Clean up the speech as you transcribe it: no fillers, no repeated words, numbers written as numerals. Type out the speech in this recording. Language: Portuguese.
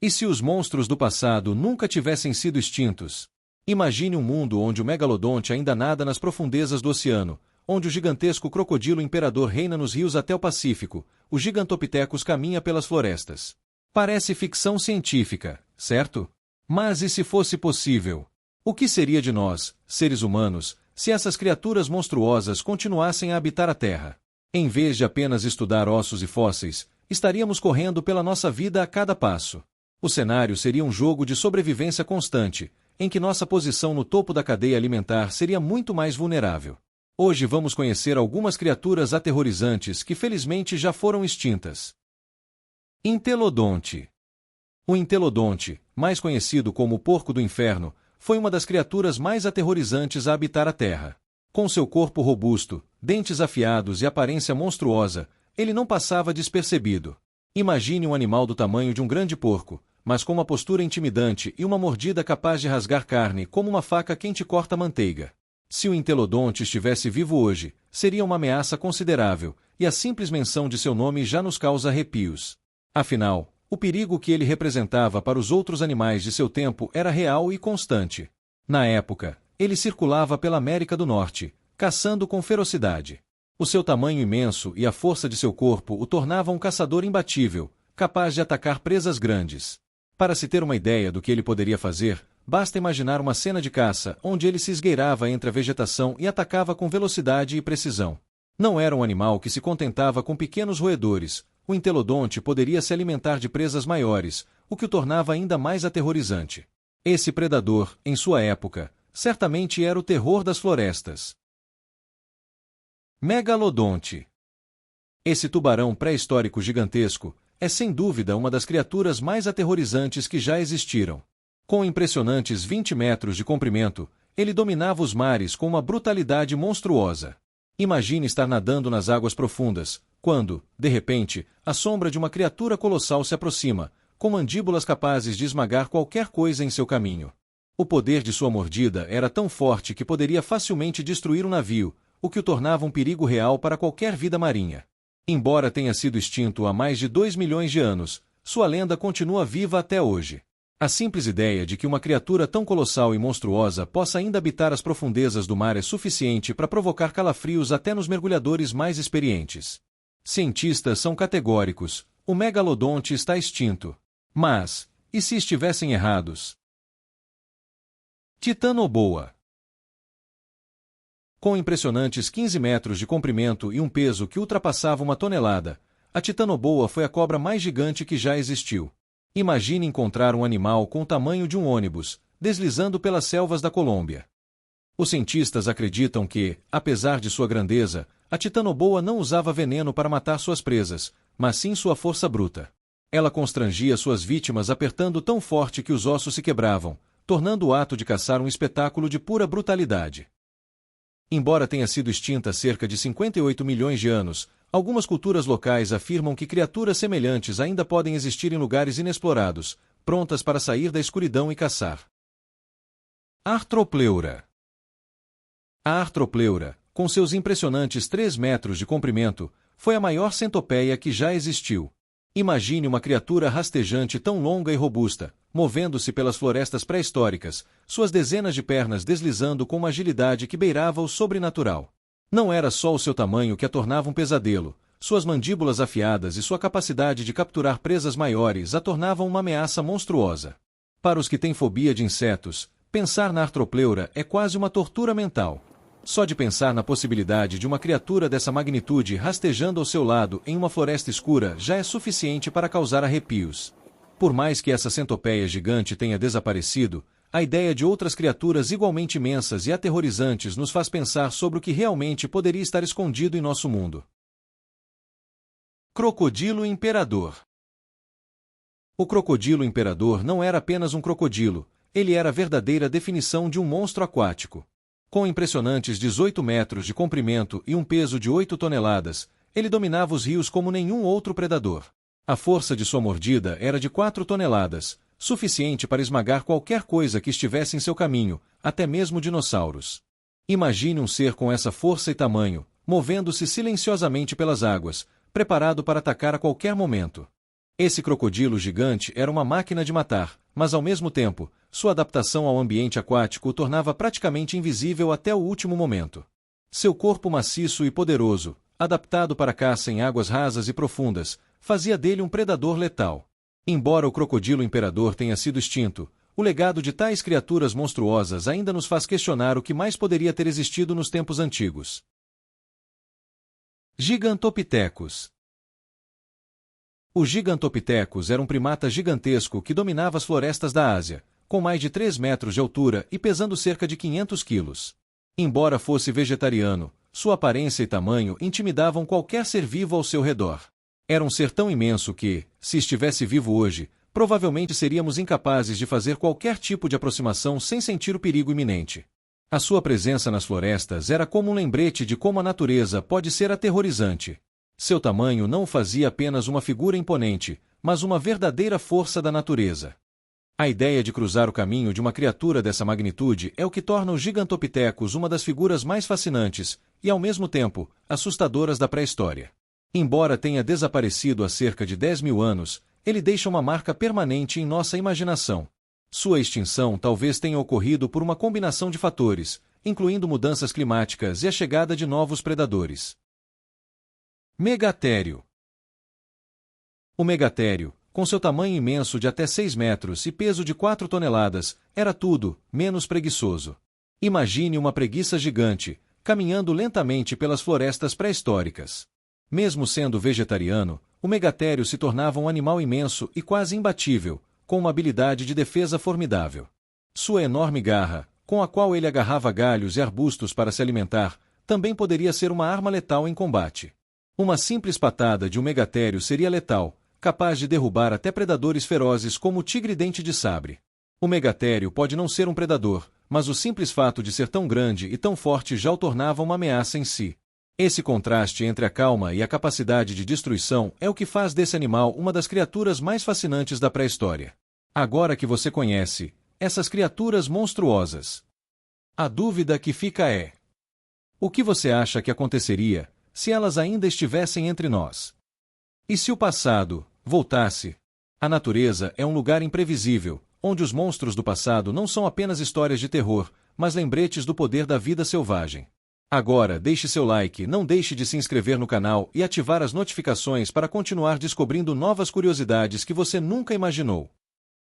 E se os monstros do passado nunca tivessem sido extintos? Imagine um mundo onde o megalodonte ainda nada nas profundezas do oceano, onde o gigantesco crocodilo imperador reina nos rios até o Pacífico, o Gigantopithecus caminha pelas florestas. Parece ficção científica, certo? Mas e se fosse possível? O que seria de nós, seres humanos, se essas criaturas monstruosas continuassem a habitar a Terra? Em vez de apenas estudar ossos e fósseis, estaríamos correndo pela nossa vida a cada passo. O cenário seria um jogo de sobrevivência constante, em que nossa posição no topo da cadeia alimentar seria muito mais vulnerável. Hoje vamos conhecer algumas criaturas aterrorizantes que felizmente já foram extintas. Entelodonte. O entelodonte, mais conhecido como o porco do inferno, foi uma das criaturas mais aterrorizantes a habitar a Terra. Com seu corpo robusto, dentes afiados e aparência monstruosa, ele não passava despercebido. Imagine um animal do tamanho de um grande porco, mas com uma postura intimidante e uma mordida capaz de rasgar carne como uma faca quente corta manteiga. Se o entelodonte estivesse vivo hoje, seria uma ameaça considerável, e a simples menção de seu nome já nos causa arrepios. Afinal, o perigo que ele representava para os outros animais de seu tempo era real e constante. Na época, ele circulava pela América do Norte, caçando com ferocidade. O seu tamanho imenso e a força de seu corpo o tornavam um caçador imbatível, capaz de atacar presas grandes. Para se ter uma ideia do que ele poderia fazer, basta imaginar uma cena de caça onde ele se esgueirava entre a vegetação e atacava com velocidade e precisão. Não era um animal que se contentava com pequenos roedores. O entelodonte poderia se alimentar de presas maiores, o que o tornava ainda mais aterrorizante. Esse predador, em sua época, certamente era o terror das florestas. Megalodonte. Esse tubarão pré-histórico gigantesco é sem dúvida uma das criaturas mais aterrorizantes que já existiram. Com impressionantes 20 metros de comprimento, ele dominava os mares com uma brutalidade monstruosa. Imagine estar nadando nas águas profundas, quando, de repente, a sombra de uma criatura colossal se aproxima, com mandíbulas capazes de esmagar qualquer coisa em seu caminho. O poder de sua mordida era tão forte que poderia facilmente destruir um navio, o que o tornava um perigo real para qualquer vida marinha. Embora tenha sido extinto há mais de 2 milhões de anos, sua lenda continua viva até hoje. A simples ideia de que uma criatura tão colossal e monstruosa possa ainda habitar as profundezas do mar é suficiente para provocar calafrios até nos mergulhadores mais experientes. Cientistas são categóricos: o megalodonte está extinto. Mas, e se estivessem errados? Titanoboa. Com impressionantes 15 metros de comprimento e um peso que ultrapassava 1 tonelada, a titanoboa foi a cobra mais gigante que já existiu. Imagine encontrar um animal com o tamanho de um ônibus, deslizando pelas selvas da Colômbia. Os cientistas acreditam que, apesar de sua grandeza, a titanoboa não usava veneno para matar suas presas, mas sim sua força bruta. Ela constrangia suas vítimas apertando tão forte que os ossos se quebravam, tornando o ato de caçar um espetáculo de pura brutalidade. Embora tenha sido extinta há cerca de 58 milhões de anos, algumas culturas locais afirmam que criaturas semelhantes ainda podem existir em lugares inexplorados, prontas para sair da escuridão e caçar. Arthropleura. A Arthropleura, com seus impressionantes 3 metros de comprimento, foi a maior centopeia que já existiu. Imagine uma criatura rastejante tão longa e robusta, movendo-se pelas florestas pré-históricas, suas dezenas de pernas deslizando com uma agilidade que beirava o sobrenatural. Não era só o seu tamanho que a tornava um pesadelo, suas mandíbulas afiadas e sua capacidade de capturar presas maiores a tornavam uma ameaça monstruosa. Para os que têm fobia de insetos, pensar na Arthropleura é quase uma tortura mental. Só de pensar na possibilidade de uma criatura dessa magnitude rastejando ao seu lado em uma floresta escura já é suficiente para causar arrepios. Por mais que essa centopeia gigante tenha desaparecido, a ideia de outras criaturas igualmente imensas e aterrorizantes nos faz pensar sobre o que realmente poderia estar escondido em nosso mundo. Crocodilo imperador. O crocodilo imperador não era apenas um crocodilo, ele era a verdadeira definição de um monstro aquático. Com impressionantes 18 metros de comprimento e um peso de 8 toneladas, ele dominava os rios como nenhum outro predador. A força de sua mordida era de 4 toneladas, suficiente para esmagar qualquer coisa que estivesse em seu caminho, até mesmo dinossauros. Imagine um ser com essa força e tamanho, movendo-se silenciosamente pelas águas, preparado para atacar a qualquer momento. Esse crocodilo gigante era uma máquina de matar, mas ao mesmo tempo, sua adaptação ao ambiente aquático o tornava praticamente invisível até o último momento. Seu corpo maciço e poderoso, adaptado para caça em águas rasas e profundas, fazia dele um predador letal. Embora o crocodilo imperador tenha sido extinto, o legado de tais criaturas monstruosas ainda nos faz questionar o que mais poderia ter existido nos tempos antigos. Gigantopithecus. O Gigantopithecus era um primata gigantesco que dominava as florestas da Ásia, com mais de 3 metros de altura e pesando cerca de 500 quilos. Embora fosse vegetariano, sua aparência e tamanho intimidavam qualquer ser vivo ao seu redor. Era um ser tão imenso que, se estivesse vivo hoje, provavelmente seríamos incapazes de fazer qualquer tipo de aproximação sem sentir o perigo iminente. A sua presença nas florestas era como um lembrete de como a natureza pode ser aterrorizante. Seu tamanho não o fazia apenas uma figura imponente, mas uma verdadeira força da natureza. A ideia de cruzar o caminho de uma criatura dessa magnitude é o que torna o Gigantopithecus uma das figuras mais fascinantes e, ao mesmo tempo, assustadoras da pré-história. Embora tenha desaparecido há cerca de 10.000 anos, ele deixa uma marca permanente em nossa imaginação. Sua extinção talvez tenha ocorrido por uma combinação de fatores, incluindo mudanças climáticas e a chegada de novos predadores. Megatério. O megatério, com seu tamanho imenso de até 6 metros e peso de 4 toneladas, era tudo, menos preguiçoso. Imagine uma preguiça gigante, caminhando lentamente pelas florestas pré-históricas. Mesmo sendo vegetariano, o megatério se tornava um animal imenso e quase imbatível, com uma habilidade de defesa formidável. Sua enorme garra, com a qual ele agarrava galhos e arbustos para se alimentar, também poderia ser uma arma letal em combate. Uma simples patada de um megatério seria letal, capaz de derrubar até predadores ferozes como o tigre-dente de sabre. O megatério pode não ser um predador, mas o simples fato de ser tão grande e tão forte já o tornava uma ameaça em si. Esse contraste entre a calma e a capacidade de destruição é o que faz desse animal uma das criaturas mais fascinantes da pré-história. Agora que você conhece essas criaturas monstruosas, a dúvida que fica é: o que você acha que aconteceria se elas ainda estivessem entre nós? E se o passado voltasse? A natureza é um lugar imprevisível, onde os monstros do passado não são apenas histórias de terror, mas lembretes do poder da vida selvagem. Agora deixe seu like, não deixe de se inscrever no canal e ativar as notificações para continuar descobrindo novas curiosidades que você nunca imaginou.